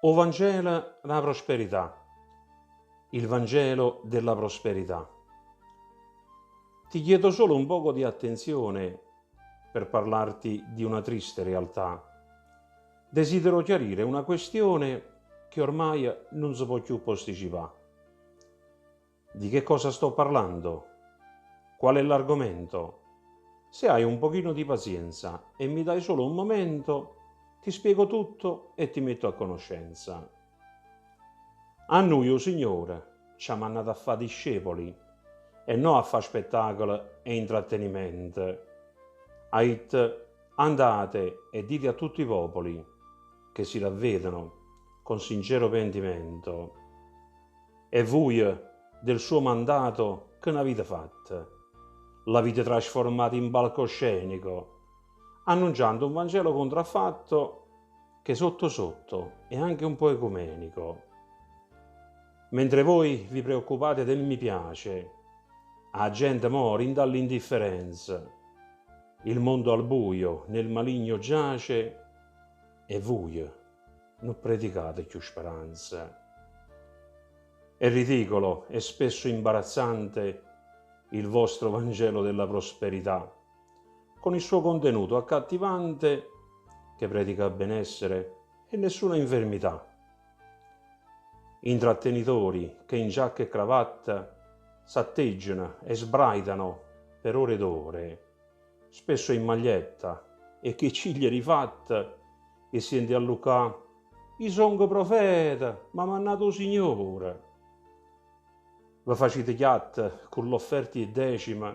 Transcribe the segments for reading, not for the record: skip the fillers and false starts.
O Vangelo la prosperità, il Vangelo della prosperità. Ti chiedo solo un poco di attenzione per parlarti di una triste realtà. Desidero chiarire una questione che ormai non si può più posticipare. Di che cosa sto parlando? Qual è l'argomento? Se hai un pochino di pazienza e mi dai solo un momento, ti spiego tutto e ti metto a conoscenza. A noi, o Signore, ci ha mandato a fare discepoli e non a fare spettacolo e intrattenimento. Ait, andate e dite a tutti i popoli che si ravvedano con sincero pentimento. E voi, del suo mandato, che ne avete fatto? L'avete trasformato in palcoscenico, annunciando un Vangelo contraffatto che sotto sotto è anche un po' ecumenico. Mentre voi vi preoccupate del mi piace, la gente muore dall'indifferenza, il mondo al buio nel maligno giace e voi non predicate più speranza. È ridicolo e spesso imbarazzante il vostro Vangelo della prosperità, con il suo contenuto accattivante che predica benessere e nessuna infermità. Intrattenitori che in giacca e cravatta s'atteggiano e sbraitano per ore ed ore, spesso in maglietta, e che ciglia rifatta e sente a Luca: «I songo profeta, ma m'ha mandato Signore». Vi facete chiatta con l'offerti e decima,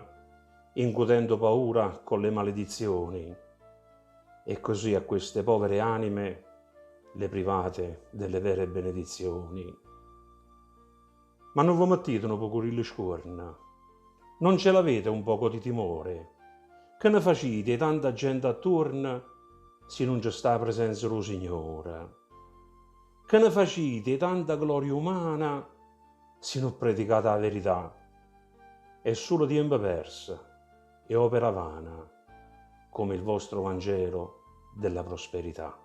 incutendo paura con le maledizioni, e così a queste povere anime le private delle vere benedizioni. Ma non vi mettete un poco le scorna, non ce l'avete un poco di timore, che ne facite tanta gente attorno se non c'è sta la presenza dello Signore? Che ne facite tanta gloria umana se non predicate la verità? È solo tempo perso e opera vana, come il vostro Vangelo della prosperità.